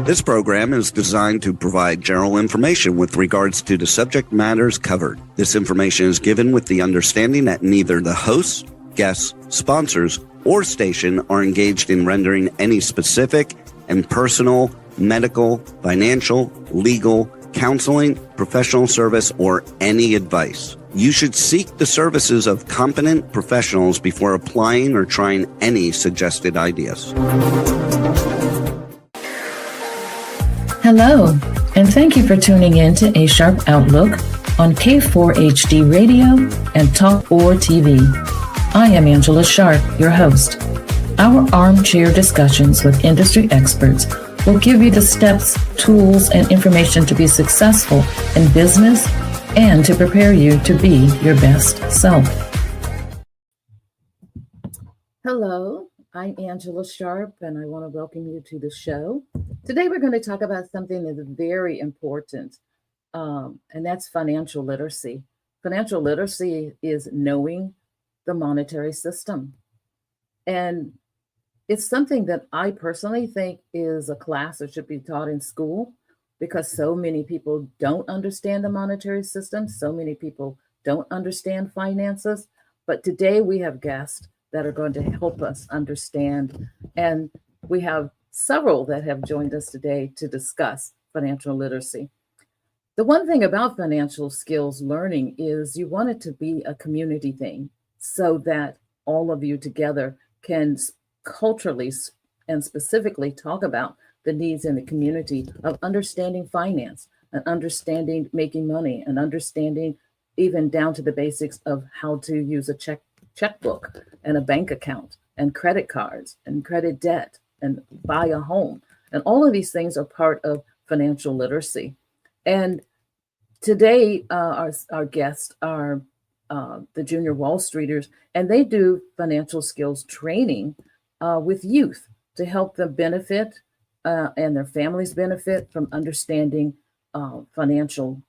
This program is designed to provide general information with regards to the subject matters covered. This information is given with the understanding that neither the hosts, guests, sponsors, or station are engaged in rendering any specific and personal, medical, financial, legal, counseling, professional service, or any advice. You should seek the services of competent professionals before applying or trying any suggested ideas. Hello, and thank you for tuning in to A Sharp Outlook on K4HD Radio and Talk Or TV. I am Angela Sharp, your host. Our armchair discussions with industry experts will give you the steps, tools, and information to be successful in business and to prepare you to be your best self. Hello, I'm Angela Sharp, and I want to welcome you to the show. Today, we're going to talk about something that is very important, and that's financial literacy. Financial literacy is knowing the monetary system. And it's something that I personally think is a class that should be taught in school because so many people don't understand the monetary system. So many people don't understand finances. But today we have guests that are going to help us understand. And we have several that have joined us today to discuss financial literacy. The one thing about financial skills learning is you want it to be a community thing so that all of you together can culturally and specifically talk about the needs in the community of understanding finance and understanding making money and understanding even down to the basics of how to use a checkbook and a bank account and credit cards and credit debt and buy a home. And all of these things are part of financial literacy. And today, our guests are the Junior Wall Streeters, and they do financial skills training with youth to help them benefit and their families benefit from understanding financial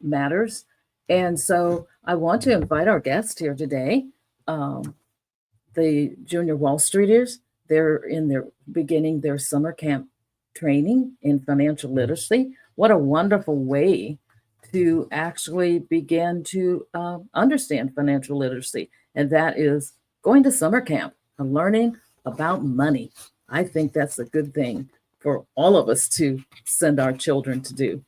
matters. And so I want to invite our guest here today, the Junior Wall Streeters. They're in their beginning their summer camp training in financial literacy. What a wonderful way to actually begin to understand financial literacy. And that is going to summer camp and learning about money. I think that's a good thing for all of us to send our children to do.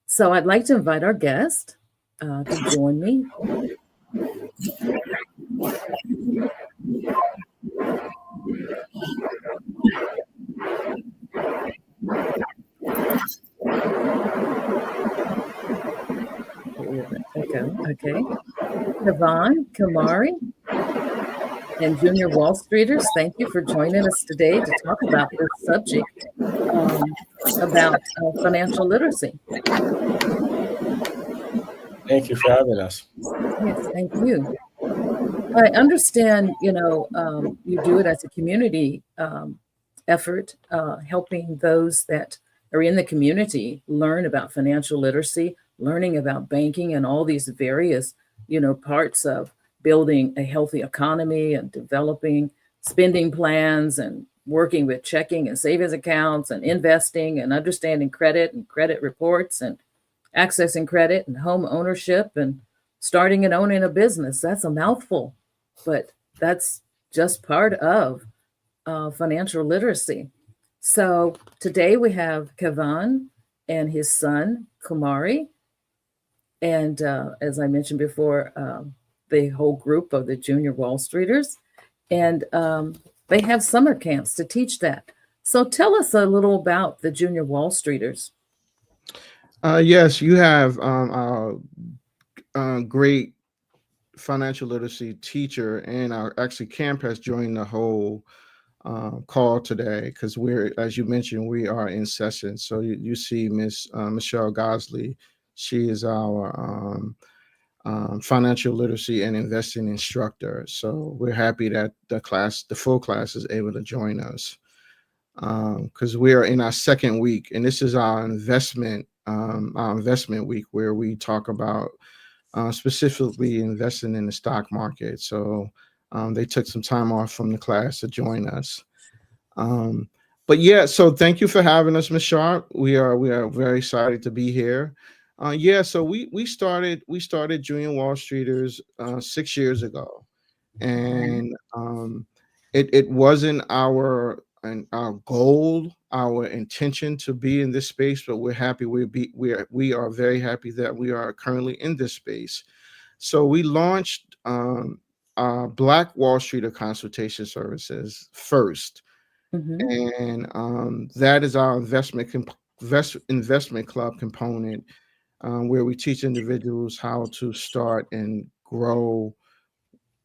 So I'd like to invite our guest to join me. Okay. Kevon, Kumari, and Junior Wall Streeters, thank you for joining us today to talk about this subject about financial literacy. Thank you for having us. Yes, thank you. I understand, you do it as a community effort, helping those that are in the community learn about financial literacy, learning about banking and all these various, parts of building a healthy economy and developing spending plans and working with checking and savings accounts and investing and understanding credit and credit reports and accessing credit and home ownership and starting and owning a business. That's a mouthful, but that's just part of financial literacy. So today we have Kevon and his son, Kumari. And as I mentioned before, the whole group of the Junior Wall Streeters. And they have summer camps to teach that. So tell us a little about the Junior Wall Streeters. Yes, you have a great financial literacy teacher, and our camp has joined the whole call today because as you mentioned, we are in session. So you see Miss Michelle Gosley. She is our financial literacy and investing instructor. So we're happy that the full class is able to join us because we are in our second week, and this is our investment week where we talk about specifically investing in the stock market. So they took some time off from the class to join us. But yeah, so thank you for having us, Ms. Sharp. We are very excited to be here. Yeah, so we started Junior Wall Streeters 6 years ago, and it wasn't our goal, our intention to be in this space, but we're happy we are very happy that we are currently in this space. So we launched Black Wall Streeter consultation services first, Mhm. and that is our investment club component, where we teach individuals how to start and grow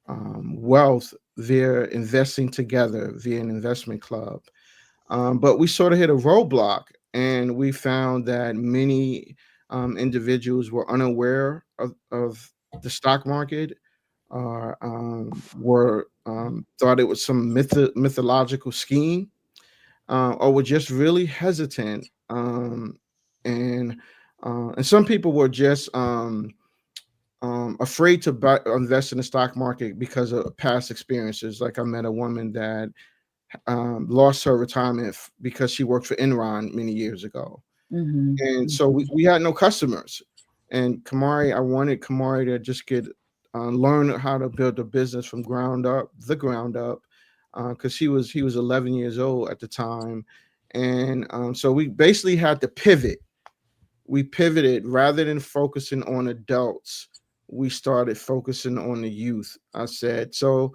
wealth via investing together via an investment club. But we sort of hit a roadblock, and we found that many individuals were unaware of the stock market, or were thought it was some mythological scheme, or were just really hesitant. And some people were just afraid to invest in the stock market because of past experiences. Like, I met a woman that lost her retirement because she worked for Enron many years ago. Mhm. And so we had no customers. And I wanted Kamari to just learn how to build a business from the ground up, because he was 11 years old at the time. And so we basically had to pivot. We pivoted, rather than focusing on adults, we started focusing on the youth. I said, so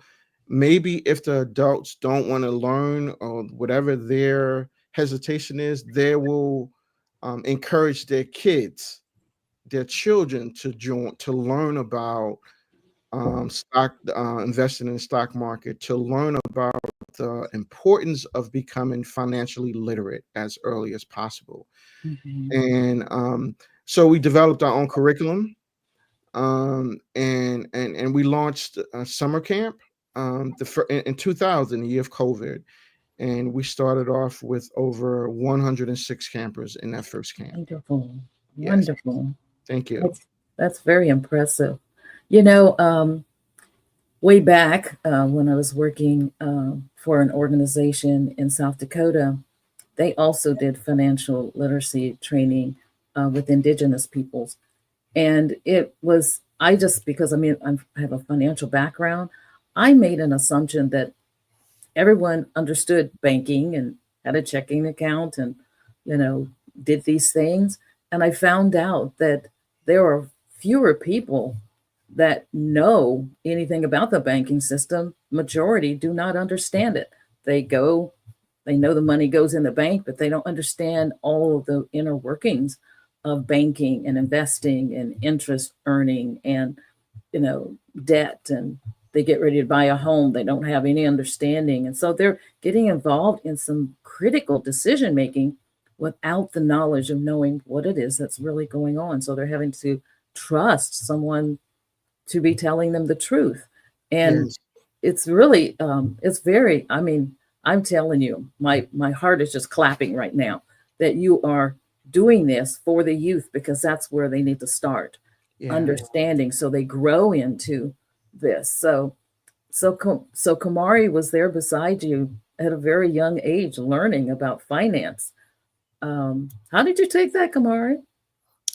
maybe if the adults don't want to learn, or whatever their hesitation is, they will encourage their children to learn about stock investing in the stock market, to learn about the importance of becoming financially literate as early as possible. Mhm. And so we developed our own curriculum, and we launched a summer camp in 2000, the year of COVID, and we started off with over 106 campers in that first camp. Wonderful. Yes, Wonderful. thank you. That's very impressive. You know, way back when I was working for an organization in South Dakota, they also did financial literacy training with indigenous peoples. And it was, I just, because I have a financial background, I made an assumption that everyone understood banking and had a checking account and, you know, did these things. And I found out that there are fewer people that know anything about the banking system. Majority do not understand it. They know the money goes in the bank, but they don't understand all of the inner workings of banking and investing and interest earning and, you know, debt. And they get ready to buy a home. They don't have any understanding. And so they're getting involved in some critical decision making without the knowledge of knowing what it is that's really going on. So they're having to trust someone to be telling them the truth. And Yes. it's really, it's very, I'm telling you, my heart is just clapping right now that you are doing this for the youth, because that's where they need to start Yeah. understanding, so they grow into this. So Kamari was there beside you at a very young age, learning about finance. How did you take that, Kamari?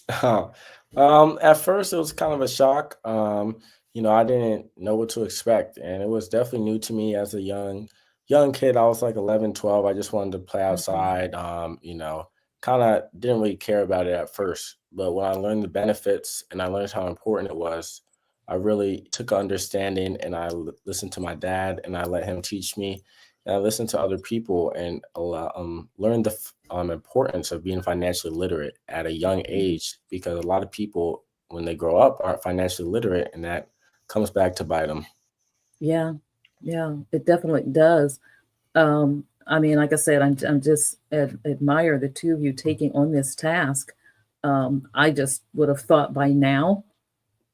At first, it was kind of a shock. I didn't know what to expect, and it was definitely new to me as a young kid. I was like 11, 12. I just wanted to play outside. Kind of didn't really care about it at first. But when I learned the benefits and I learned how important it was, I really took an understanding, and I listened to my dad, and I let him teach me. And I listened to other people and learned the importance of being financially literate at a young age, because a lot of people, when they grow up, aren't financially literate, and that comes back to bite them. Yeah, yeah, it definitely does. Like I said, I'm just admire the two of you taking on this task. I just would have thought by now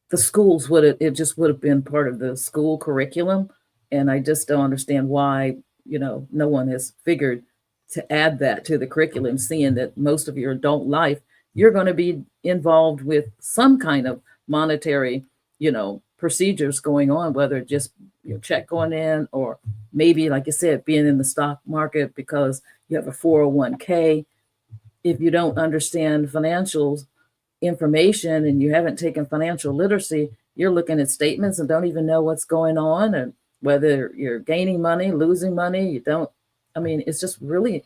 the schools it just would have been part of the school curriculum, and I just don't understand why, no one has figured to add that to the curriculum, seeing that most of your adult life you're going to be involved with some kind of monetary, procedures going on, whether just your check going in, or maybe, like you said, being in the stock market because you have a 401k. If you don't understand financial information and you haven't taken financial literacy, you're looking at statements and don't even know what's going on and whether you're gaining money, losing money. You don't, I mean, it's just really,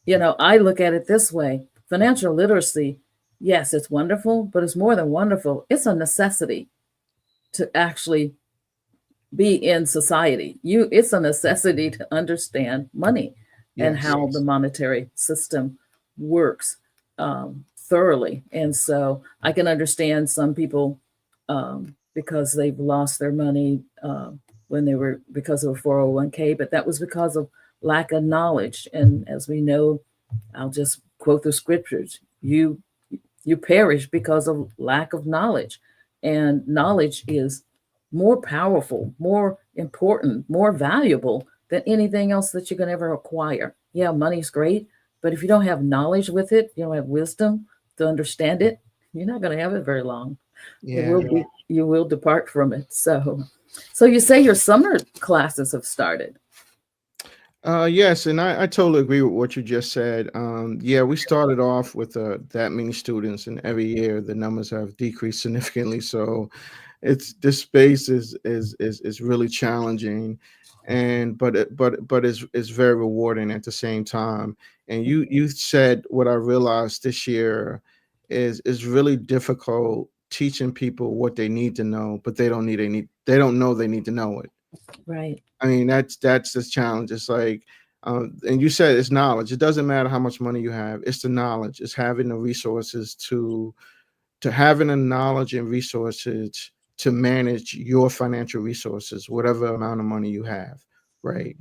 I look at it this way. Financial literacy, yes, it's wonderful, but it's more than wonderful. It's a necessity to actually be in society. It's a necessity to understand money and how the monetary system works thoroughly. And so I can understand some people because they've lost their money because of a 401k, but that was because of lack of knowledge. And as we know, I'll just quote the scriptures: you perish because of lack of knowledge. And knowledge is more powerful, more important, more valuable than anything else that you can ever acquire. Yeah, money's great, but if you don't have knowledge with it, you don't have wisdom to understand it, you're not going to have it very long. Yeah. You will depart from it. So you say your summer classes have started. Yes, and I totally agree with what you just said. Yeah, we started off with that many students, and every year the numbers have decreased significantly. So this space is really challenging, and but it's very rewarding at the same time. And you said what I realized this year is really difficult teaching people what they need to know, but they don't know they need to know it. Right. I mean, that's the challenge. It's like, and you said it's knowledge. It doesn't matter how much money you have. It's the knowledge. It's having the resources to having the knowledge and resources to manage your financial resources, whatever amount of money you have, right?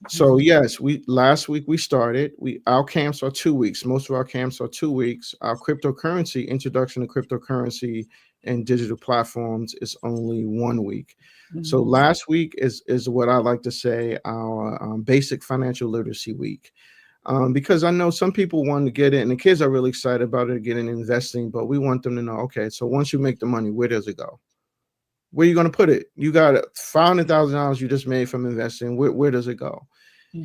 So yes, last week we started. Our camps are 2 weeks. Most of our camps are 2 weeks. Our cryptocurrency introduction to cryptocurrency and digital platforms is only 1 week. So last week is what I like to say our basic financial literacy week, because I know some people want to get in, and the kids are really excited about it, getting investing. But we want them to know, okay, so once you make the money, where does it go? Where are you going to put it? You got $500,000 you just made from investing. Where does it go?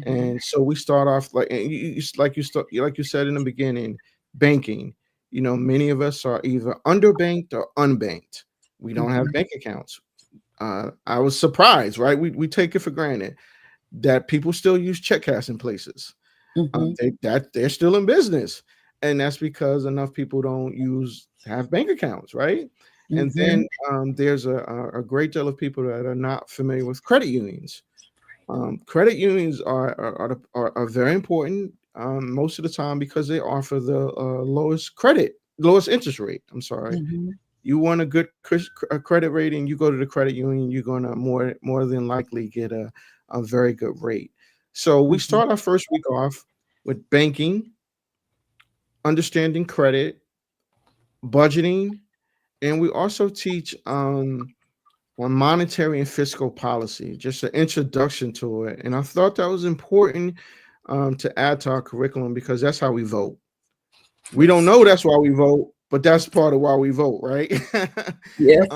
And so we start off like you said in the beginning, banking. Many of us are either underbanked or unbanked. We don't have bank accounts. I was surprised, right? We take it for granted that people still use check cashing places. They're still in business, and that's because enough people don't have bank accounts, right? And then there's a great deal of people that are not familiar with credit unions. Credit unions are very important most of the time because they offer the lowest interest rate. I'm sorry. You want a good credit rating, you go to the credit union, you're going to more than likely get a very good rate. So we start our first week off with banking, understanding credit, budgeting, and we also teach on monetary and fiscal policy, just an introduction to it. And I thought that was important to add to our curriculum because that's how we vote. We don't know that's why we vote, but that's part of why we vote, right? Yes.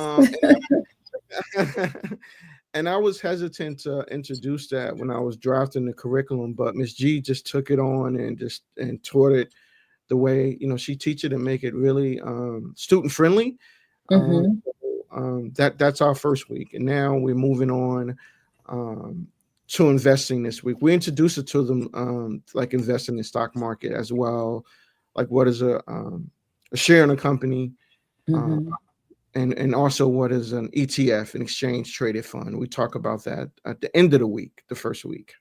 And I was hesitant to introduce that when I was drafting the curriculum, but Ms. G just took it on and taught it the way, she teach it and make it really student friendly. That's our first week, and now we're moving on to investing this week. We introduced it to them like investing in the stock market as well, like what is a share in a company, and also what is an ETF, an exchange traded fund. We talk about that at the end of the week, the first week.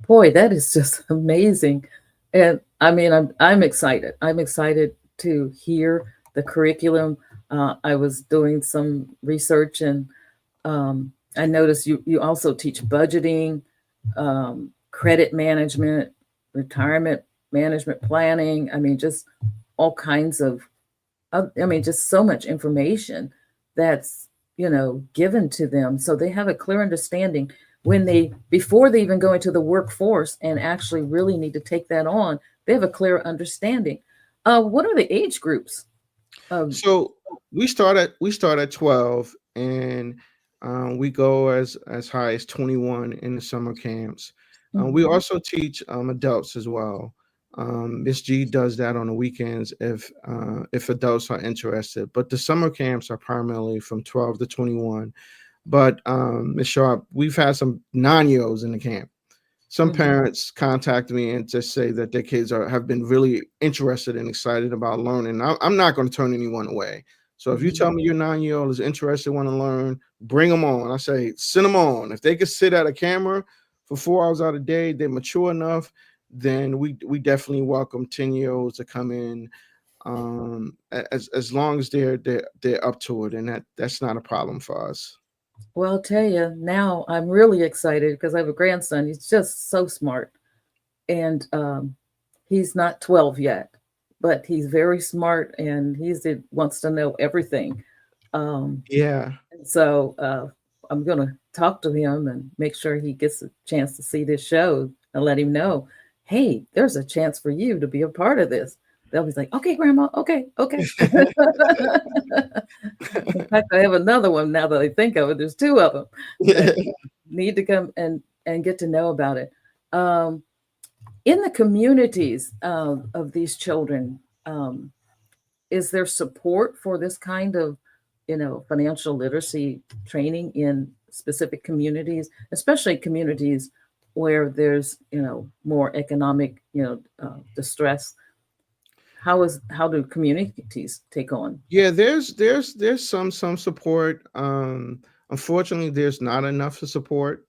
Boy, that is just amazing. And I mean, I'm excited. I'm excited to hear the curriculum. I was doing some research, and I noticed you also teach budgeting, credit management, retirement management planning. I mean, just all kinds of, just so much information that's, given to them. So they have a clear understanding before they even go into the workforce and actually really need to take that on, they have a clear understanding. What are the age groups? So we start at 12, and we go as high as 21 in the summer camps. We also teach adults as well. Miss G does that on the weekends if adults are interested. But the summer camps are primarily from 12 to 21. But Ms. Sharp, we've had some 9-year-olds in the camp. Some parents contact me and just say that their kids have been really interested and excited about learning. I'm not going to turn anyone away. So if you tell me your 9-year-old is interested, want to learn, bring them on. I say, send them on. If they could sit at a camera for 4 hours out of the day, they're mature enough, then we definitely welcome 10-year-olds to come in, as long as they're up to it, and that's not a problem for us. Well, I'll tell you, now I'm really excited because I have a grandson. He's just so smart. And he's not 12 yet, but he's very smart and he wants to know everything. Yeah. So I'm going to talk to him and make sure he gets a chance to see this show and let him know, hey, there's a chance for you to be a part of this. They'll be like, okay, Grandma, okay. In fact, I have another one now that I think of it. There's 2 of them that need to come and get to know about it. In the communities of these children, is there support for this kind of, financial literacy training in specific communities, especially communities where there's, more economic, distress? How do communities take on? Yeah, there's some support. Unfortunately, there's not enough to support.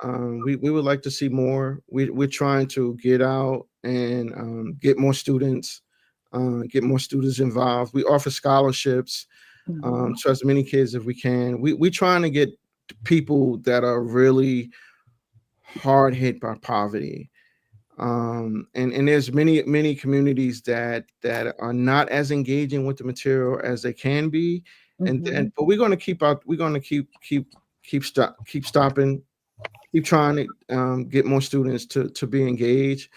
We would like to see more. We're trying to get out and get more students involved. We offer scholarships to as many kids as we can. We're trying to get people that are really hard hit by poverty. And there's many communities that are not as engaging with the material as they can be, but we're going to keep stopping, keep trying to get more students to be engaged.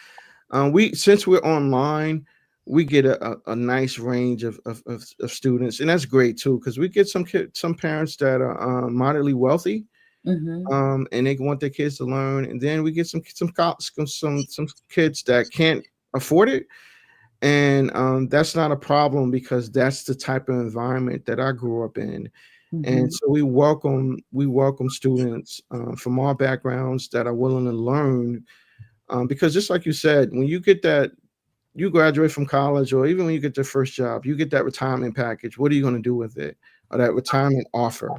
Since we're online, we get a nice range of students, and that's great too, because we get some parents that are moderately wealthy. And they want their kids to learn, and then we get some kids that can't afford it, and that's not a problem because that's the type of environment that I grew up in. And so we welcome students from all backgrounds that are willing to learn, because just like you said, when you get that, you graduate from college, or even when you get your first job, you get that retirement package. What are you going to do with it, or that retirement offer?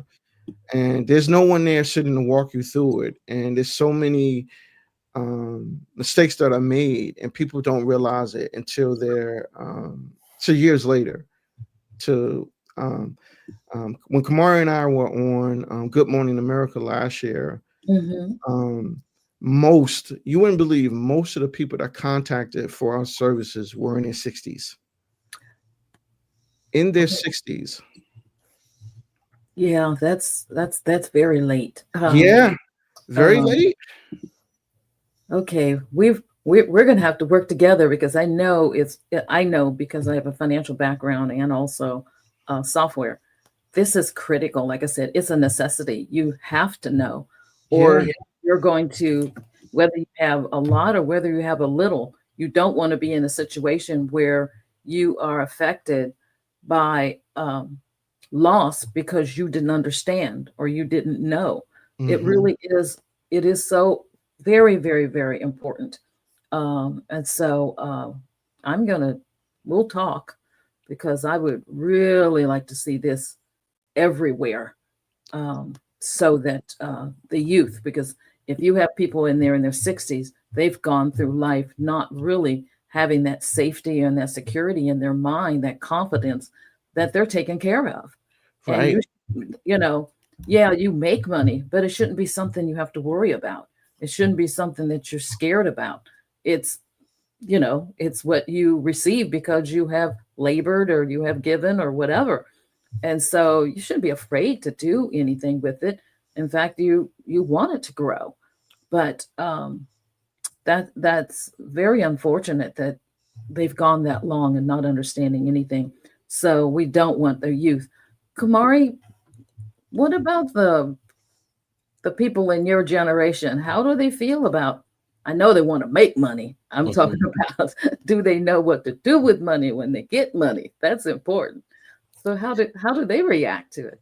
And there's no one there sitting to walk you through it. And there's so many mistakes that are made, and people don't realize it until they're years later. When Kamari and I were on Good Morning America last year, you wouldn't believe, most of the people that contacted for our services were in their 60s. In their 60s. Yeah, that's very late. Very late. Okay, we're going to have to work together, because I know because I have a financial background and also software. This is critical. Like I said, it's a necessity. You have to know, or you're going to, whether you have a lot or whether you have a little, you don't want to be in a situation where you are affected by loss because you didn't understand or you didn't know. It really is. It is so very, very, very important. And so we'll talk, because I would really like to see this everywhere, so that the youth, because if you have people in their 60s, they've gone through life not really having that safety and that security in their mind, that confidence that they're taken care of. Right. And you make money, but it shouldn't be something you have to worry about. It shouldn't be something that you're scared about. It's what you receive because you have labored or you have given or whatever. And so you shouldn't be afraid to do anything with it. In fact, you want it to grow. But that's very unfortunate that they've gone that long and not understanding anything. So we don't want their youth. Kamari, what about the people in your generation? How do they feel about I know they want to make money. I'm talking Mhm. about, do they know what to do with money when they get money? That's important. So how do they react to it?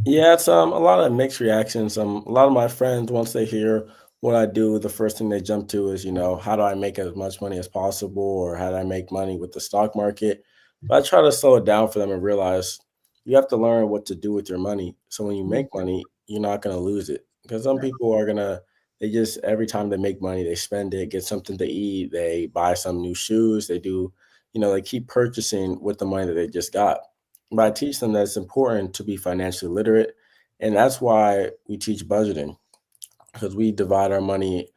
Yeah, it's a lot of mixed reactions. A lot of my friends, once they hear what I do, the first thing they jump to is, how do I make as much money as possible, or how do I make money with the stock market? But I try to slow it down for them and realize you have to learn what to do with your money. So when you Mhm. make money, you're not going to lose it, because some Right. people are gonna they just every time they make money, they spend it, get something to eat, they buy some new shoes, they do, they keep purchasing with the money that they just got. But I teach them that it's important to be financially literate. And that's why we teach budgeting, because we divide our money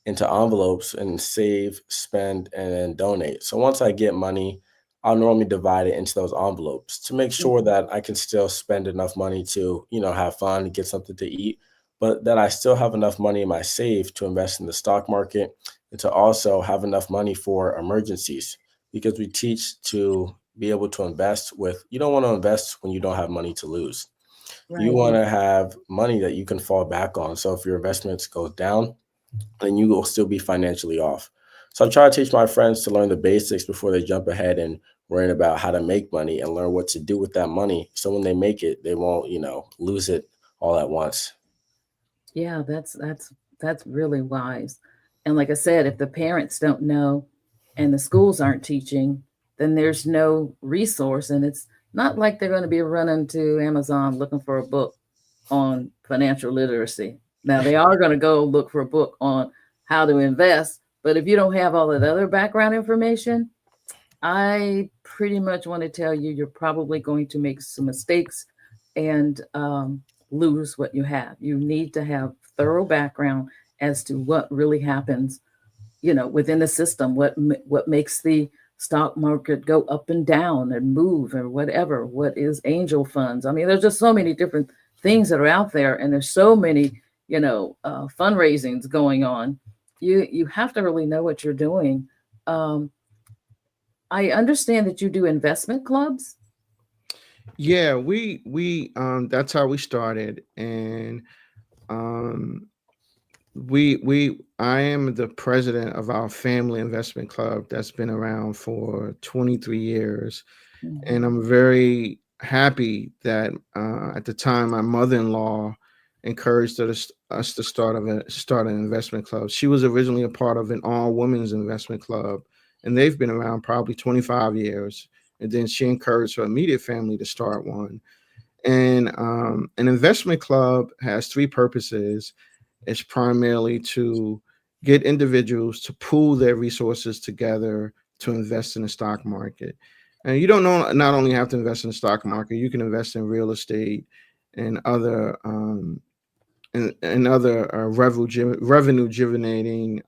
into envelopes and save, spend, and then donate. So once I get money, I'll normally divide it into those envelopes to make sure Mhm. that I can still spend enough money to, have fun, get something to eat, but that I still have enough money in my save to invest in the stock market, and to also have enough money for emergencies, because we teach to be able to invest with, you don't want to invest when you don't have money to lose. You Right. want to have money that you can fall back on. So if your investments go down, then you will still be financially off. So I try to teach my friends to learn the basics before they jump ahead and worrying about how to make money, and learn what to do with that money. So when they make it, they won't, lose it all at once. Yeah, that's really wise. And like I said, if the parents don't know and the schools aren't teaching, then there's no resource. And it's not like they're going to be running to Amazon looking for a book on financial literacy. Now they are going to go look for a book on how to invest, but if you don't have all that other background information, I pretty much want to tell you you're probably going to make some mistakes and lose what you have. You need to have thorough background as to what really happens, within the system. What makes the stock market go up and down and move or whatever? What is angel funds? I mean, there's just so many different things that are out there, and there's so many, fundraisings going on. You have to really know what you're doing. Um, I understand that you do investment clubs. Yeah, we that's how we started. And um we I am the president of our family investment club that's been around for 23 years. And Mhm. I'm very happy that at the time my mother-in-law encouraged us to start an investment club. She was originally a part of an all women's investment club, and they've been around probably 25 years. And then she encouraged her immediate family to start one. And an investment club has three purposes. It's primarily to get individuals to pool their resources together to invest in the stock market. And you don't know, not only have to invest in the stock market, you can invest in real estate and other and other revenue generating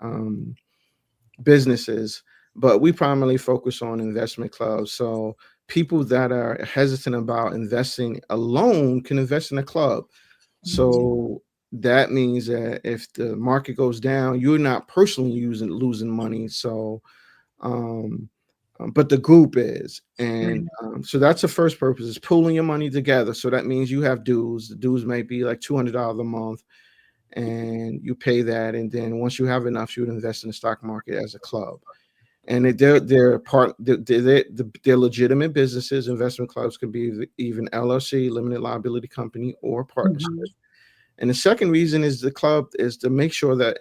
businesses. But we primarily focus on investment clubs. So people that are hesitant about investing alone can invest in a club. Mhm. So that means that if the market goes down, you're not personally losing money. So, um, but the group is, and Mhm. so that's the first purpose, is pooling your money together. So that means you have dues. The dues may be like $200 a month, and you pay that, and then once you have enough, you would invest in the stock market as a club. And they're legitimate businesses. Investment clubs could be even LLC, limited liability company, or partnership. Mhm. And the second reason is the club is to make sure that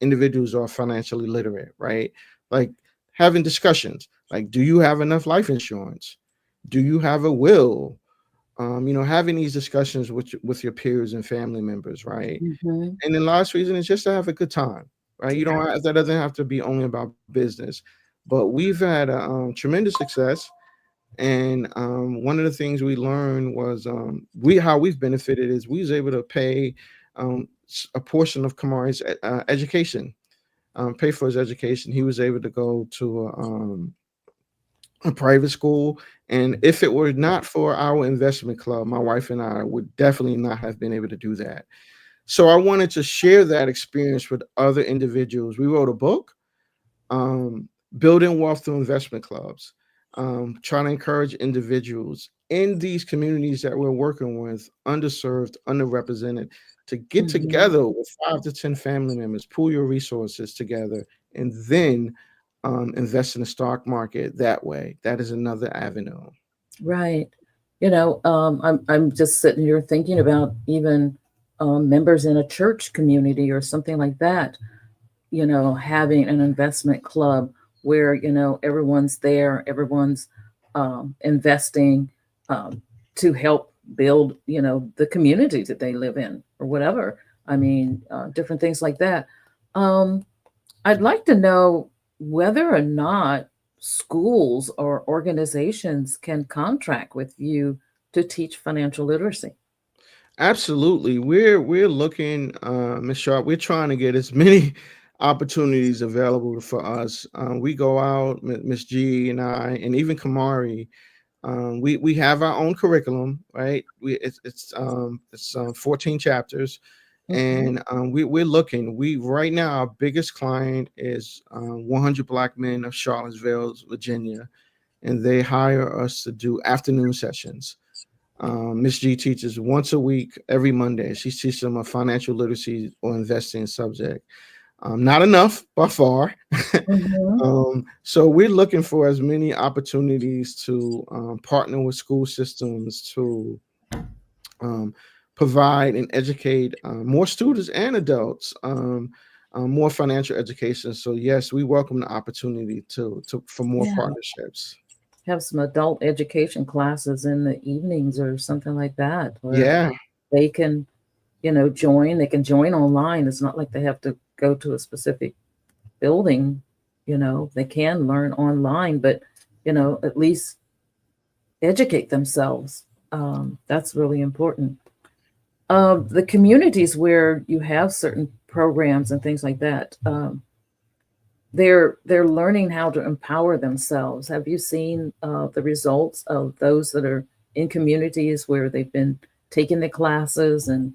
individuals are financially literate, right? Like having discussions, like, do you have enough life insurance? Do you have a will? Having these discussions with your peers and family members, right? Mhm. And then last reason is just to have a good time, right? You Yeah. don't have, that doesn't have to be only about business, but we've had tremendous success. And one of the things we learned was how we've benefited is we was able to pay a portion of Kamari's education, pay for his education. He was able to go to a private school. And if it were not for our investment club, my wife and I would definitely not have been able to do that. So I wanted to share that experience with other individuals. We wrote a book, um, building wealth through investment clubs, trying to encourage individuals in these communities that we're working with, underserved, underrepresented, to get Mhm. together with 5 to 10 family members, pool your resources together, and then invest in the stock market that way. That is another avenue. Right. I'm just sitting here thinking about even members in a church community or something like that, having an investment club where, everyone's there, everyone's investing um, to help build, the community that they live in or whatever. I mean, different things like that. Um, I'd like to know whether or not schools or organizations can contract with you to teach financial literacy. Absolutely. We're looking, Ms. Sharp, we're trying to get as many opportunities available for us. We go out, Miss G and I, and even Kamari. We have our own curriculum, right? It's 14 chapters, Mhm. and we're looking. We right now our biggest client is 100 Black Men of Charlottesville, Virginia, and they hire us to do afternoon sessions. Miss G teaches once a week, every Monday. She teaches them a financial literacy or investing subject. Not enough by far. Mhm. So we're looking for as many opportunities to partner with school systems to um, provide and educate more students and adults more financial education. So yes, we welcome the opportunity to for more Yeah. partnerships. Have some adult education classes in the evenings or something like that where Yeah. they can, join. They can join online. It's not like they have to go to a specific building. They can learn online, but, at least educate themselves. That's really important. The communities where you have certain programs and things like that, they're learning how to empower themselves. Have you seen the results of those that are in communities where they've been taking the classes and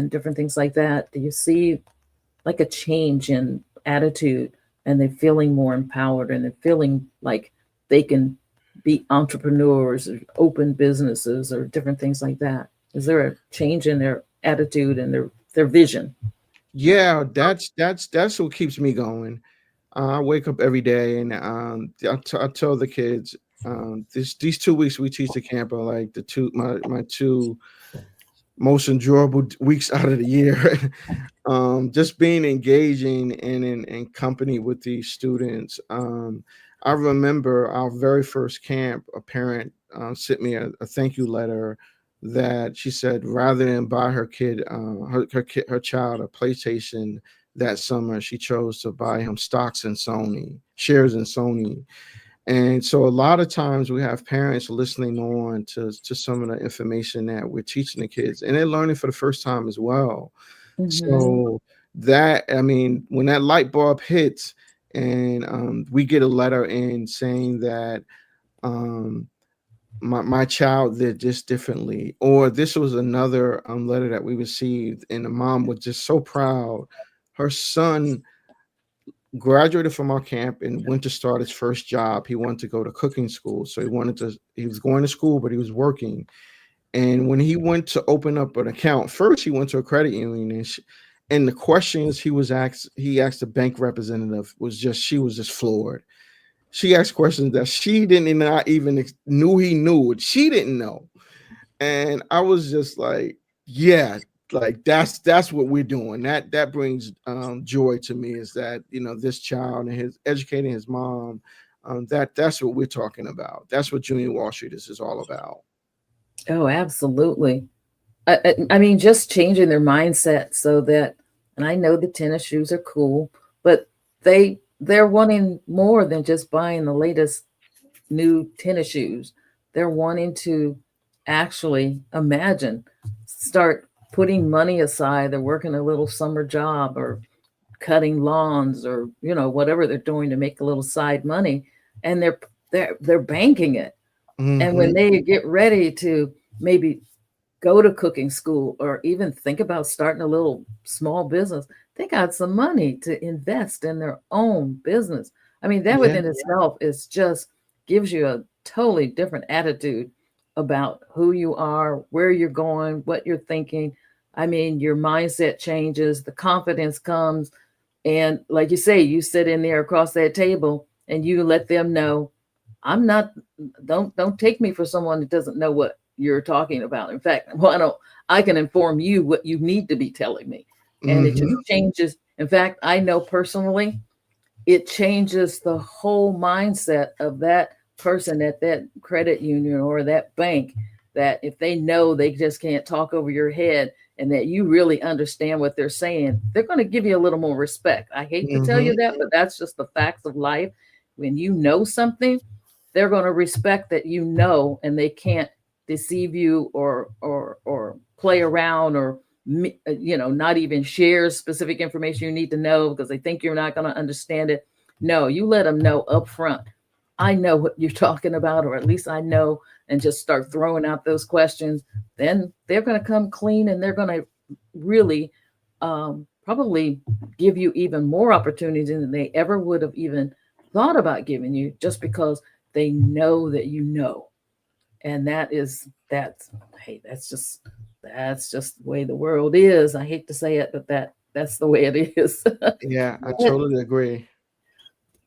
different things like that? Do you see like a change in attitude and they're feeling more empowered and they're feeling like they can be entrepreneurs or open businesses or different things like that? Is there a change in their attitude and their vision? Yeah, that's what keeps me going. I wake up every day and I tell the kids these 2 weeks we teach the camp are like my two most enjoyable weeks out of the year. Just being engaging and in company with these students. I remember our very first camp, a parent sent me a thank you letter that she said rather than buy her kid, her child a PlayStation that summer, she chose to buy him stocks in Sony, shares in Sony. And so a lot of times we have parents listening on to some of the information that we're teaching the kids, and they're learning for the first time as well. Mhm. So that, I mean, when that light bulb hits and we get a letter in saying that um, my child did this differently, or this was another letter that we received, and the mom was just so proud. Her son graduated from our camp and went to start his first job. He wanted to go to cooking school. So he was going to school, but he was working. And when he went to open up an account, first he went to a credit union and the questions he asked the bank representative she was just floored. She asked questions that she didn't not even knew he knew it. She didn't know. And I was just like, yeah, like that's what we're doing. That brings joy to me is that this child and his educating his mom. That's what we're talking about. That's what Junior Wall Street is all about. Oh, absolutely. I mean, just changing their mindset so that, and I know the tennis shoes are cool, but they're wanting more than just buying the latest new tennis shoes. They're wanting to actually imagine, start putting money aside. They're working a little summer job or cutting lawns or whatever they're doing to make a little side money, and they're banking it. And when Mhm. they get ready to maybe go to cooking school or even think about starting a little small business, they got some money to invest in their own business. I mean, that Yeah. within itself is just gives you a totally different attitude about who you are, where you're going, what you're thinking. I mean, your mindset changes, the confidence comes. And like you say, you sit in there across that table and you let them know, I'm not, don't take me for someone that doesn't know what you're talking about. In fact, I can inform you what you need to be telling me. And it just changes. In fact, I know personally, it changes the whole mindset of that person at that credit union or that bank, that if they know they just can't talk over your head and that you really understand what they're saying, they're going to give you a little more respect. I hate to tell you that, but that's just the facts of life. When you know something, they're going to respect that you know, and they can't deceive you or play around or not even share specific information you need to know because they think you're not going to understand it. No, you let them know up front. I know what you're talking about, or at least I know, and just start throwing out those questions. Then they're going to come clean and they're going to really probably give you even more opportunities than they ever would have even thought about giving you, just because they know that you know. And that's just the way the world is. I hate to say it, but that's the way it is. Yeah, I totally agree.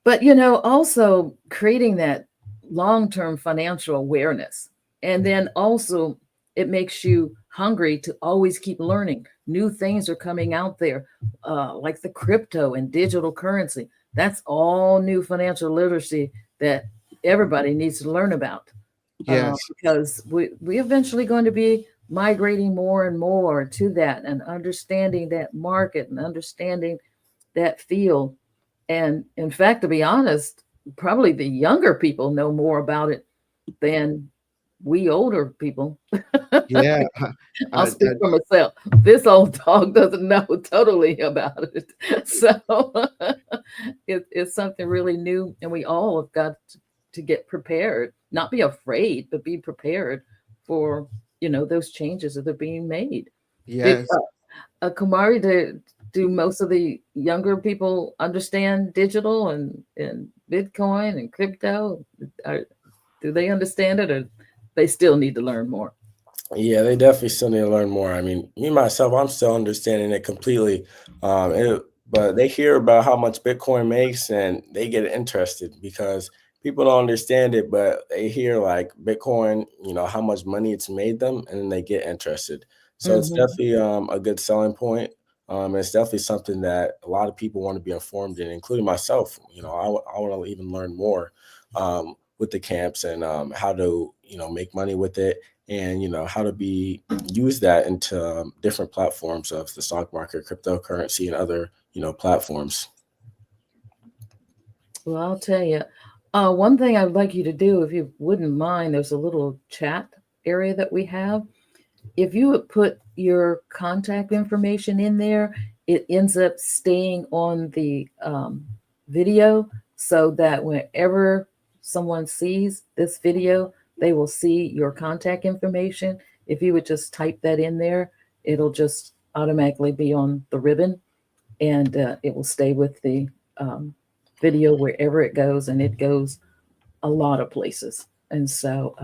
But also creating that long-term financial awareness, and then also it makes you hungry to always keep learning. New things are coming out there, like the crypto and digital currency. That's all new financial literacy that everybody needs to learn about. Yes. Because we eventually going to be migrating more and more to that, and understanding that market and understanding that field. And in fact, to be honest, probably the younger people know more about it than we older people. Yeah. I'll speak for myself. This old dog doesn't know totally about it. So it's something really new, and we all have got to get prepared, not be afraid, but be prepared for, those changes that are being made. Yes. Kumari, do most of the younger people understand digital and Bitcoin and crypto? Do they understand it, or they still need to learn more? Yeah, they definitely still need to learn more. I mean, me myself, I'm still understanding it completely. But they hear about how much Bitcoin makes and they get interested because people don't understand it, but they hear like Bitcoin, how much money it's made them, and then they get interested. So it's definitely a good selling point. It's definitely something that a lot of people want to be informed in, including myself. I want to even learn more with the camps and how to, make money with it, and how to use that into different platforms of the stock market, cryptocurrency, and other platforms. Well, I'll tell you, one thing I'd like you to do, if you wouldn't mind, there's a little chat area that we have. If you would put your contact information in there, it ends up staying on the video, so that whenever someone sees this video, they will see your contact information. If you would just type that in there, it'll just automatically be on the ribbon, and it will stay with the video wherever it goes, and it goes a lot of places. And so,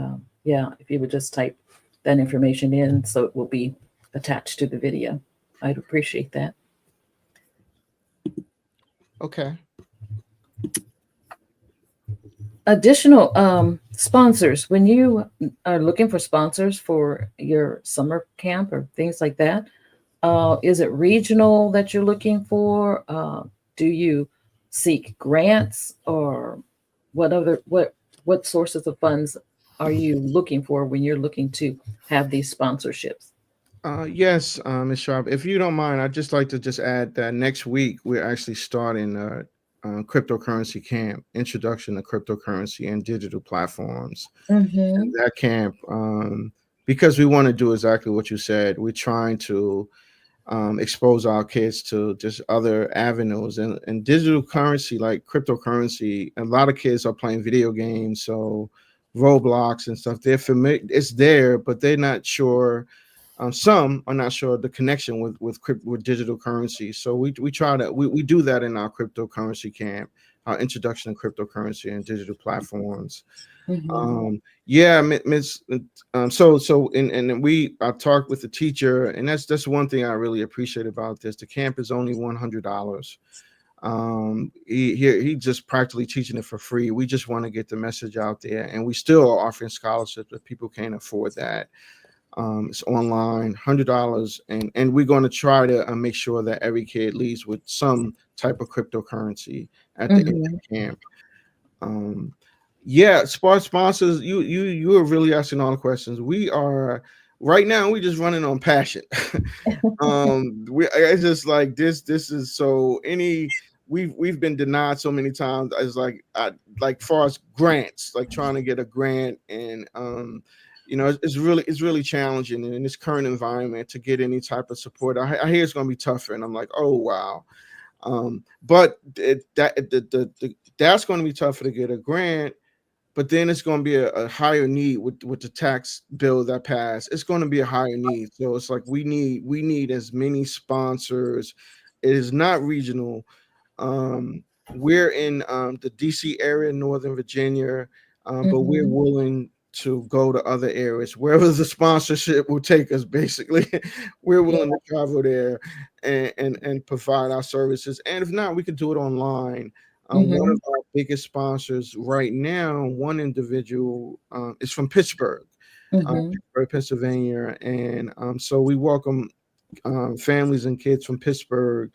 if you would just type that information in, so it will be attached to the video, I'd appreciate that. Okay. Additional sponsors. When you are looking for sponsors for your summer camp or things like that, is it regional that you're looking for? Do you seek grants, or what sources of funds are you looking for when you're looking to have these sponsorships? Yes, Ms. Sharp, if you don't mind, I'd just like to just add that next week we're actually starting a cryptocurrency camp, Introduction to Cryptocurrency and Digital Platforms. And that camp, because we want to do exactly what you said, we're trying to expose our kids to just other avenues, and digital currency like cryptocurrency. A lot of kids are playing video games, so Roblox and stuff. They're familiar, it's there, but they're not sure. Some are not sure the connection with digital currency. So we try to we do that in our cryptocurrency camp. our introduction to cryptocurrency and digital platforms. Mhm. Yeah, Miss. I talked with the teacher, and that's one thing I really appreciate about this. The camp is only $100. He just practically teaching it for free. We just want to get the message out there, and we still are offering scholarships if people can't afford that. It's online, $100, and we're going to try to make sure that every kid leaves with some type of cryptocurrency at the end of Mhm. the camp. Yeah, sports sponsors, you are really asking all the questions. We are right now, we just running on passion. It's just like this is so we've been denied so many times. As like far as grants, like trying to get a grant, and it's really challenging in this current environment to get any type of support. I hear it's going to be tougher, and I'm like, oh wow. But that's going to be tougher to get a grant. But then it's going to be a higher need with the tax bill that passed. It's going to be a higher need. So it's like we need as many sponsors. It is not regional. We're in the DC area, Northern Virginia, but we're Mhm. willing to go to other areas wherever the sponsorship will take us. Basically, we're willing to travel there and provide our services. And if not, we could do it online. One of Mhm. our biggest sponsors right now, one individual, is from Pittsburgh, Mhm. Pittsburgh, Pennsylvania, and so we welcome families and kids from Pittsburgh,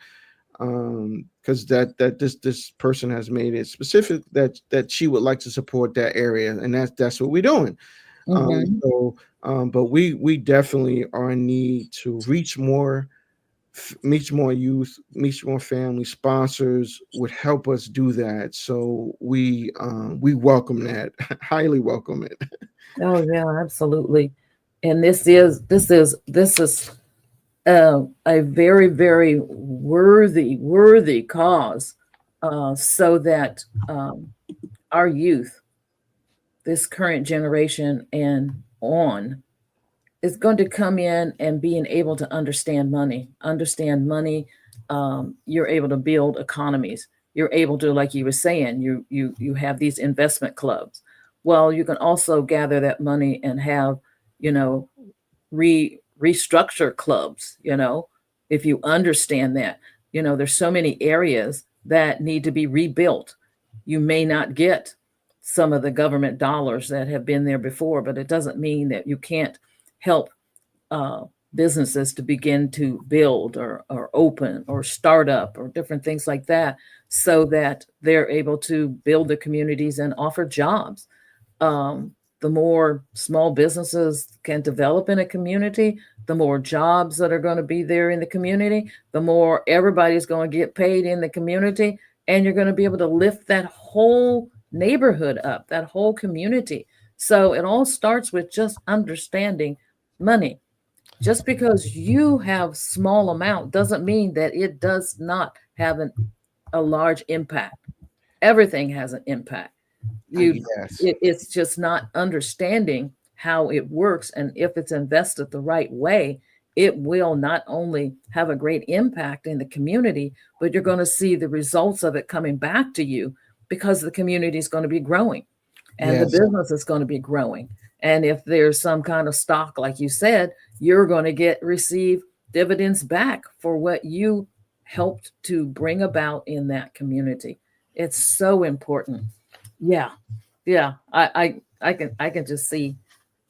because this person has made it specific that she would like to support that area, and that's what we're doing. Mhm. But we definitely are in need to reach more youth, reach more family. Sponsors would help us do that. So we welcome that, highly welcome it. Oh yeah, absolutely. And this is a very, very worthy cause, so that our youth, this current generation and on, is going to come in and being able to understand money. Understand money. You're able to build economies. You're able to, like you were saying, you have these investment clubs. Well, you can also gather that money and have, you know, restructure clubs, if you understand that. There's so many areas that need to be rebuilt. You may not get some of the government dollars that have been there before, but it doesn't mean that you can't help uh, businesses to begin to build or open or start up or different things like that, so that they're able to build the communities and offer jobs. The more small businesses can develop in a community, the more jobs that are going to be there in the community, the more everybody's going to get paid in the community, and you're going to be able to lift that whole neighborhood up, that whole community. So it all starts with just understanding money. Just because you have small amount doesn't mean that it does not have a large impact. Everything has an impact. Yes. It's just not understanding how it works, and if it's invested the right way, it will not only have a great impact in the community, but you're going to see the results of it coming back to you, because the community is going to be growing and the Yes. business is going to be growing. And if there's some kind of stock, like you said, you're going to receive dividends back for what you helped to bring about in that community. It's so important. Yeah. Yeah. I can just see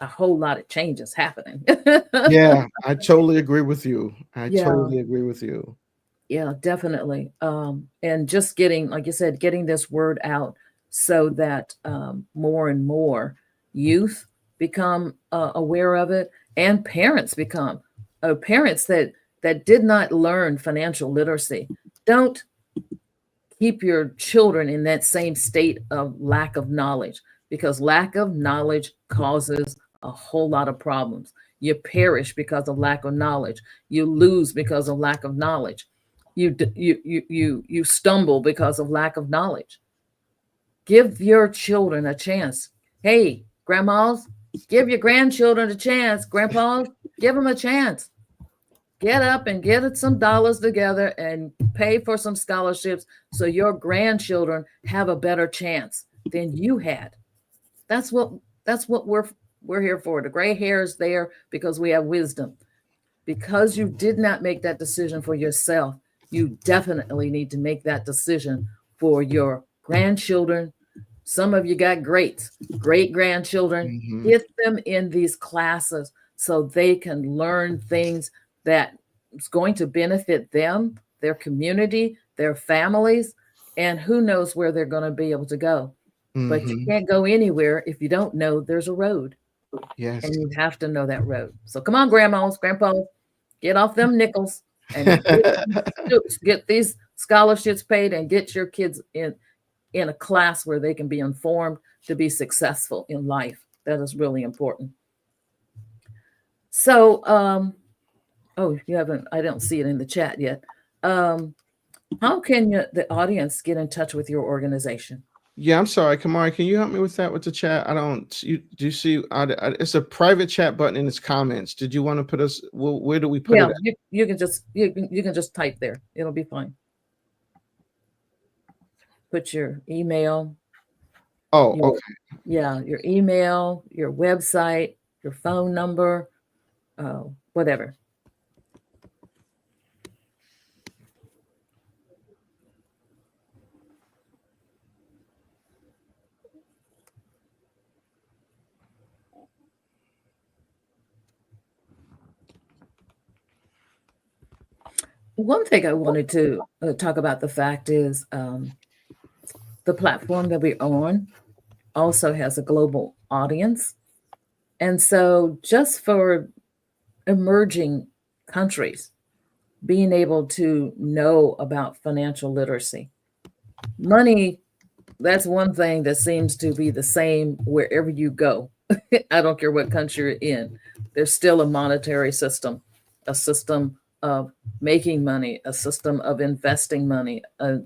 a whole lot of changes happening. Yeah, I totally agree with you. I Yeah. totally agree with you. Yeah, definitely. And just getting, like you said, getting this word out so that more and more youth become aware of it, and parents become parents that did not learn financial literacy. Don't keep your children in that same state of lack of knowledge, because lack of knowledge causes a whole lot of problems. You perish because of lack of knowledge. You lose because of lack of knowledge. You stumble because of lack of knowledge. Give your children a chance. Hey, grandmas, give your grandchildren a chance. Grandpas, give them a chance. get up and get some dollars together and pay for some scholarships so your grandchildren have a better chance than you had. That's what we're here for. The gray hair is there because we have wisdom. Because you did not make that decision for yourself, you definitely need to make that decision for your grandchildren. Some of you got great grandchildren. Mhm. Get them in these classes so they can learn things that is going to benefit them, their community, their families, and who knows where they're going to be able to go. But you Mhm. can't go anywhere if you don't know there's a road, Yes. and you have to know that road. So come on, grandmas, grandpas, get off them nickels and get these scholarships paid and get your kids in a class where they can be informed to be successful in life. That is really important. So, you haven't, I don't see it in the chat yet. How can the audience get in touch with your organization? Yeah, I'm sorry, Kamari. Can you help me with that with the chat? Do you see? It's a private chat button in its comments. Did you want to put us? Where do we put it? You can just type there. It'll be fine. Put your email. Oh, okay. Yeah, your email, your website, your phone number, whatever. One thing I wanted to talk about the fact is the platform that we're on also has a global audience. And so just for emerging countries, being able to know about financial literacy, money, that's one thing that seems to be the same wherever you go. I don't care what country you're in. There's still a monetary system, a system of making money, a system of investing money, a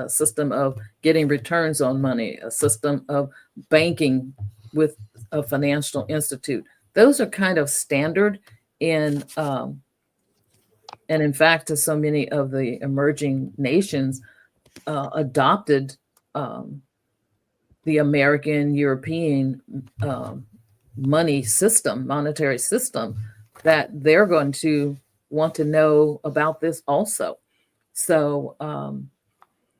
system of getting returns on money, a system of banking with a financial institute. Those are kind of standard in, and in fact, to so many of the emerging nations adopted the American, European money system, monetary system, that they're going to want to know about this also. So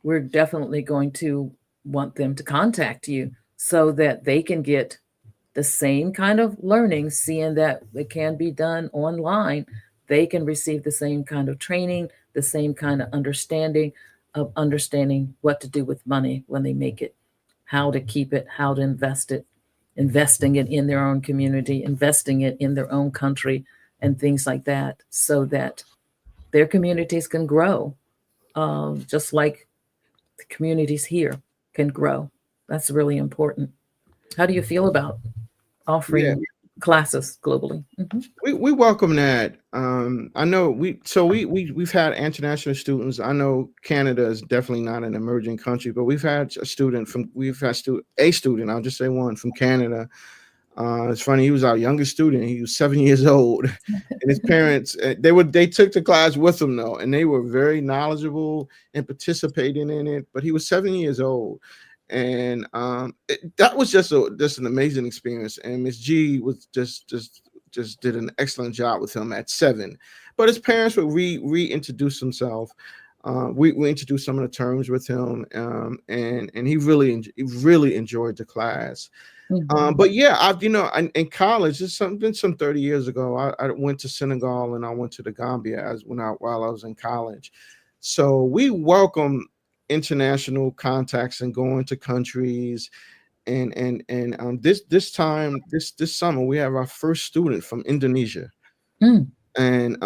we're definitely going to want them to contact you so that they can get the same kind of learning, seeing that it can be done online. They can receive the same kind of training, the same kind of understanding what to do with money when they make it, how to keep it, how to invest it, investing it in their own community, investing it in their own country, and things like that, so that their communities can grow, just like the communities here can grow. That's really important. How do you feel about offering classes globally? Mm-hmm. We welcome that. I know we've had international students. I know Canada is definitely not an emerging country, but we've had a student, I'll just say one from Canada. It's funny, he was our youngest student. He was 7 years old, and his parents they took the class with him though, and they were very knowledgeable and participating in it. But he was 7 years old, and that was just an amazing experience. And Miss G was just did an excellent job with him at 7. But his parents would reintroduce themselves. We introduced some of the terms with him, and he really enjoyed the class. Mm-hmm. But yeah, in college, it's been some 30 years ago. I went to Senegal and I went to the Gambia while I was in college. So we welcome international contacts and going to countries. And this summer we have our first student from Indonesia. Mm. And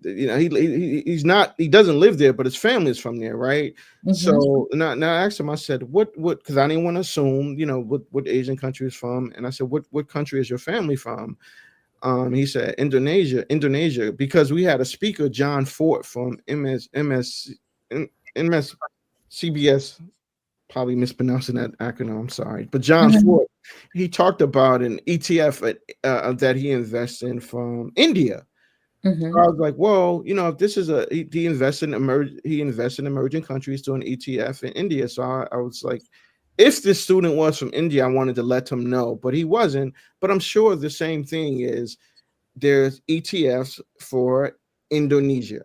he doesn't live there, but his family is from there, right? Mm-hmm. So now I asked him, I said, what, because I didn't want to assume, what Asian country is from. And I said, what country is your family from? He said Indonesia, because we had a speaker, John Fort from CBS, probably mispronouncing that acronym, I'm sorry. But John Fort, he talked about an ETF that he invests in from India. Mhm. So I was like, well, if this is he invested in emerging countries doing ETF in India. So I was like, if this student was from India, I wanted to let him know, but he wasn't. But I'm sure the same thing is there's ETFs for Indonesia,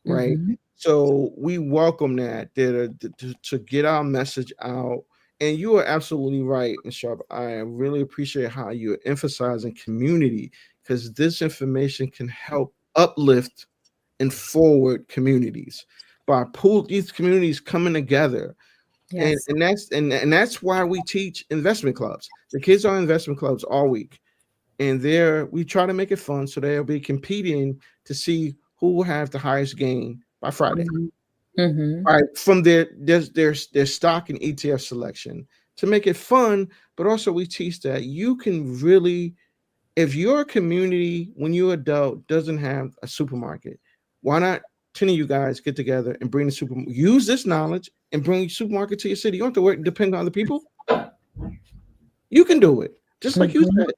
right? Mhm. So we welcome that to get our message out. And you are absolutely right, and Sharp. I really appreciate how you're emphasizing community, because this information can help uplift and forward communities by these communities coming together. And, Yes. and that's and that's why we teach investment clubs. The kids are in investment clubs all week, and there we try to make it fun, so they'll be competing to see who will have the highest gain by Friday. Mhm. Mhm. All right, from their stock and ETF selection to make it fun, but also we teach that you can really, if your community when you're adult doesn't have a supermarket, why not 10 of you guys get together and bring the use this knowledge and bring a supermarket to your city. You don't have to depend on other people. You can do it, just like you Mhm. said.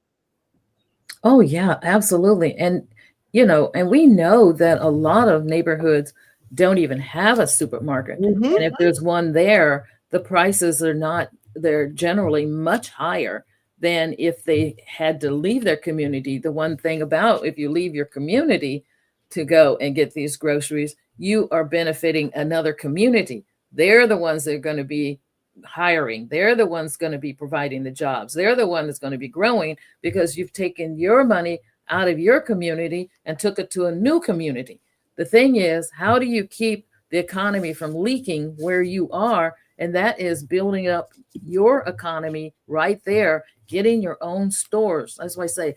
Oh yeah, absolutely. And and we know that a lot of neighborhoods don't even have a supermarket. And Mhm. if there's one there, the prices are not, they're generally much higher than if they had to leave their community. The one thing about if you leave your community to go and get these groceries, you are benefiting another community. They're the ones that are going to be hiring. They're the ones going to be providing the jobs. They're the one that's going to be growing because you've taken your money out of your community and took it to a new community. The thing is, how do you keep the economy from leaking where you are? And that is building up your economy right there, getting your own stores. That's why I say,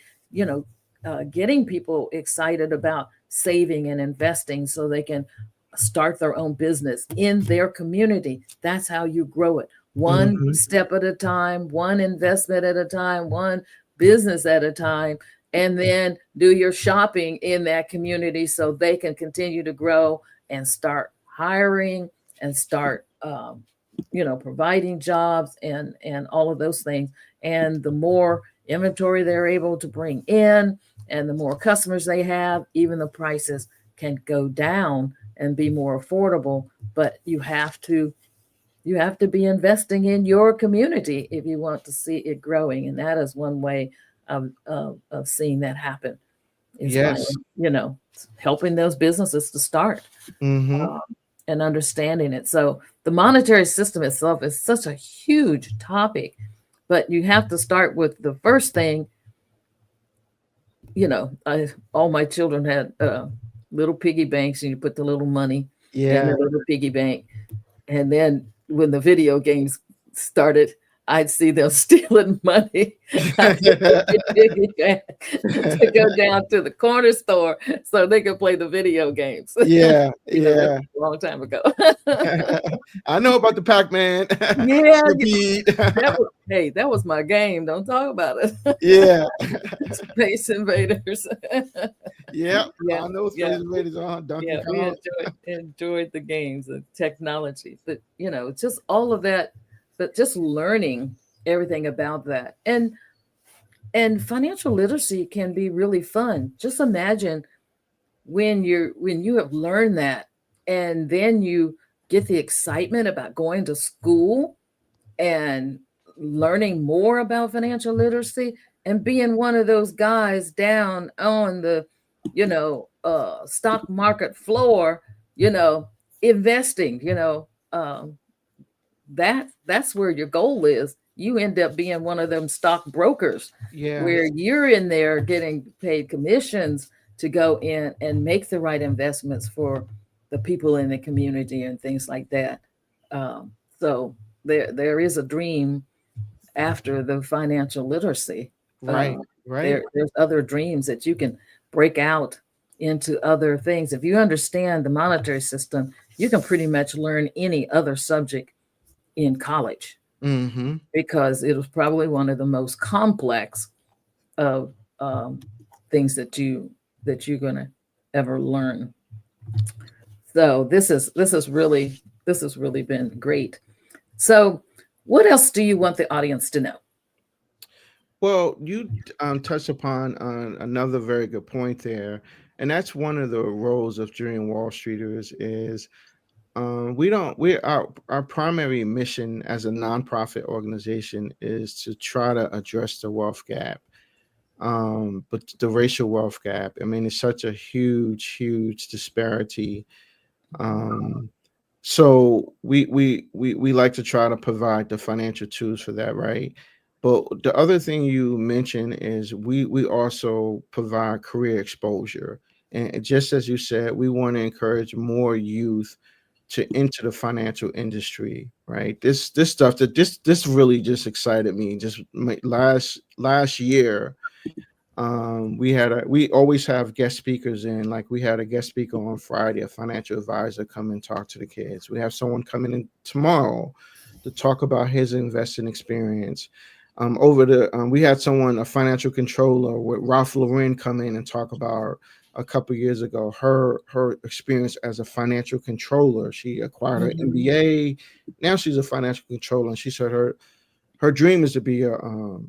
getting people excited about saving and investing so they can start their own business in their community. That's how you grow it. One Mhm. step at a time, one investment at a time, one business at a time, and then do your shopping in that community so they can continue to grow and start hiring and start providing jobs and all of those things. And the more inventory they're able to bring in and the more customers they have, even the prices can go down and be more affordable. But you have to be investing in your community if you want to see it growing, and that is one way of seeing that happen, is by Yes. helping those businesses to start Mhm. um, and understanding it. So the monetary system itself is such a huge topic, but you have to start with the first thing. All my children had little piggy banks, and you put the little money in the Yeah. little piggy bank. And then when the video games started, I'd see them stealing money out of the piggy bank to go down to the corner store so they could play the video games. Yeah. That's Yeah. a long time ago. I know about the Pac-Man. Yeah, Repeat. that was my game. Don't talk about it. Yeah. Space Invaders. Yeah. Yeah, I know yeah. Space Invaders on Donkey Yeah, we Kong. enjoyed the games, the technology, but just all of that, but just learning everything about that. And financial literacy can be really fun. Just imagine when you have learned that, and then you get the excitement about going to school and learning more about financial literacy and being one of those guys down on the stock market floor, you know investing, that's where your goal is. You end up being one of them stockbrokers Yeah. where you're in there getting paid commissions to go in and make the right investments for the people in the community and things like that. So there is a dream after the financial literacy. Right. Right. There's other dreams that you can break out into other things. If you understand the monetary system, you can pretty much learn any other subject in college Mm-hmm. because it was probably one of the most complex of things that you're gonna ever learn. So this has really been great. So what else do you want the audience to know? Well, you touched upon another very good point there, And that's one of the roles of Dream Wall Streeters is our primary mission as a nonprofit organization is to try to address the wealth gap. But the racial wealth gap, I mean, it's such a huge disparity. So we like to try to provide the financial tools for that, right? But the other thing you mentioned is we also provide career exposure. And just as you said, we want to encourage more youth to enter the financial industry, right? This really just excited me. Just last year, we always have guest speakers in. Like we had a guest speaker on Friday, a financial advisor come and talk to the kids. We have someone coming in tomorrow to talk about his investing experience. We had someone, a financial controller with Ralph Lauren, come in and talk about a couple years ago her experience as a financial controller. She acquired her MBA. Now she's a financial controller, and she said her dream is to be a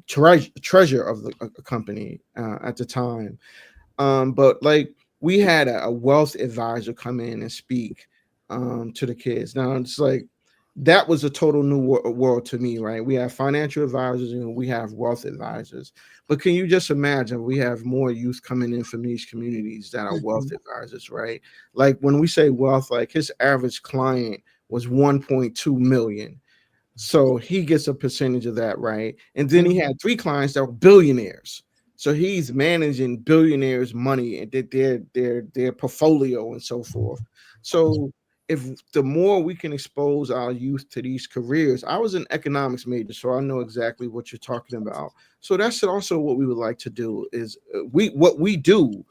treasurer of a company at the time. But like we had a wealth advisor come in and speak to the kids. Now it's like that was a total new world to me, right? We have financial advisors and we have wealth advisors. But can you just imagine we have more youth coming in from these communities that are wealth advisors, right? Like when we say wealth, like his average client was 1.2 million. So he gets a percentage of that, right? And then he had 3 clients that were billionaires. So he's managing billionaires' money and their portfolio and so forth. So if the more we can expose our youth to these careers, I was an economics major, so I know exactly what you're talking about. So that's also what we would like to do is what we do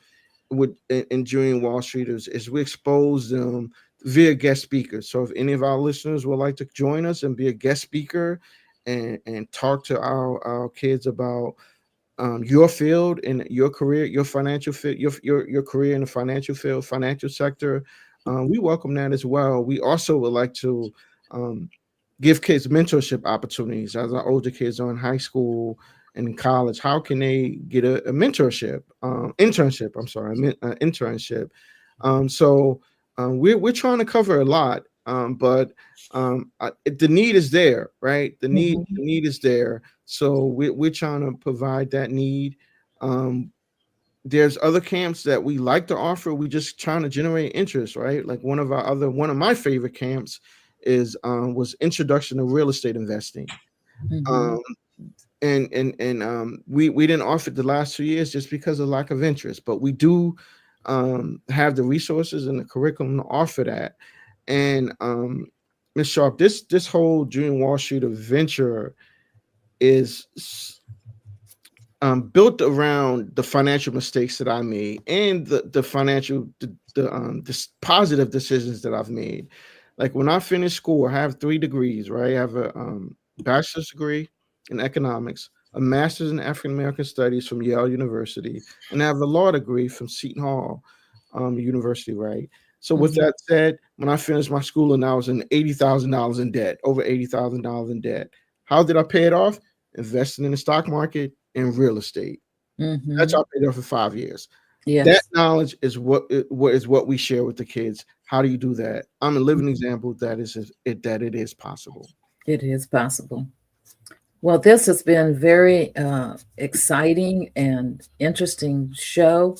with Enduring Wall Streeters is we expose them via guest speakers. So if any of our listeners would like to join us and be a guest speaker and talk to our kids about your field and your career, your financial field, your career in the financial field, financial sector, we welcome that as well. We also would like to give kids mentorship opportunities as our older kids are in high school and in college. How can they get a mentorship, internship? I'm sorry, internship. So we're trying to cover a lot, but the need is there, right? The need is there. So we're trying to provide that need. There's other camps that we like to offer. We just trying to generate interest, right? Like one of my favorite camps was Introduction to Real Estate Investing. We didn't offer it the last 2 years just because of lack of interest, but we do have the resources and the curriculum to offer that. And Ms. Sharp, this whole Dream Wall Street venture is built around the financial mistakes that I made and the positive decisions that I've made. Like when I finished school, I have 3 degrees, right? I have a bachelor's degree in economics, a master's in African American studies from Yale University, and I have a law degree from Seton Hall University, right? So with that said, when I finished my schooling, I was in $80,000 in debt, over $80,000 in debt. How did I pay it off? Investing in the stock market and real estate. That's how I paid it off for 5 years. Yes. That knowledge is what we share with the kids. How do you do that? I'm a living example that it is possible. It is possible. Well, this has been very exciting and interesting show.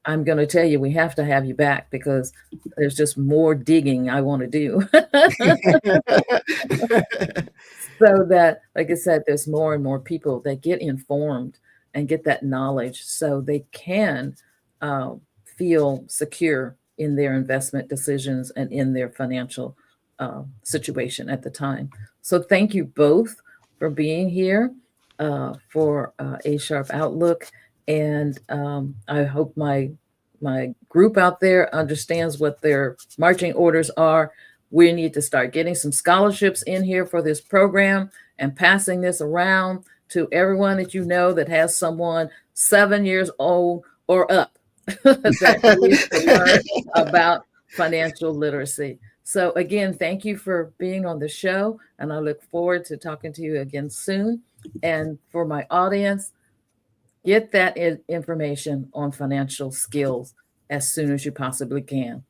I'm going to tell you, we have to have you back because there's just more digging I want to do. So that, like I said, there's more and more people that get informed and get that knowledge so they can feel secure in their investment decisions and in their financial situation at the time. So thank you both for being here for A Sharp Outlook. And I hope my group out there understands what their marching orders are. We need to start getting some scholarships in here for this program and passing this around to everyone that you know that has someone 7 years old or up that needs to learn about financial literacy. So again, thank you for being on the show, and I look forward to talking to you again soon. And for my audience, Get that information on financial skills as soon as you possibly can.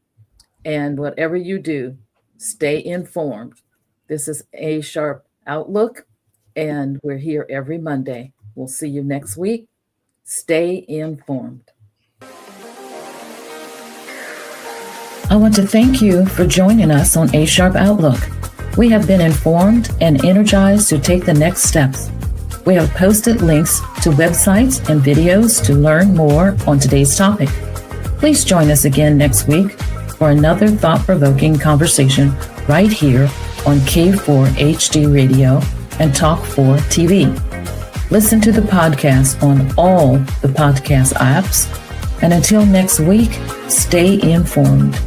And whatever you do, stay informed. This is A Sharp Outlook, and we're here every Monday. We'll see you next week. Stay informed. I want to thank you for joining us on A Sharp Outlook. We have been informed and energized to take the next steps. We have posted links to websites and videos to learn more on today's topic. Please join us again next week for another thought-provoking conversation right here on K4 HD Radio and Talk 4 TV. Listen to the podcast on all the podcast apps. And until next week, stay informed.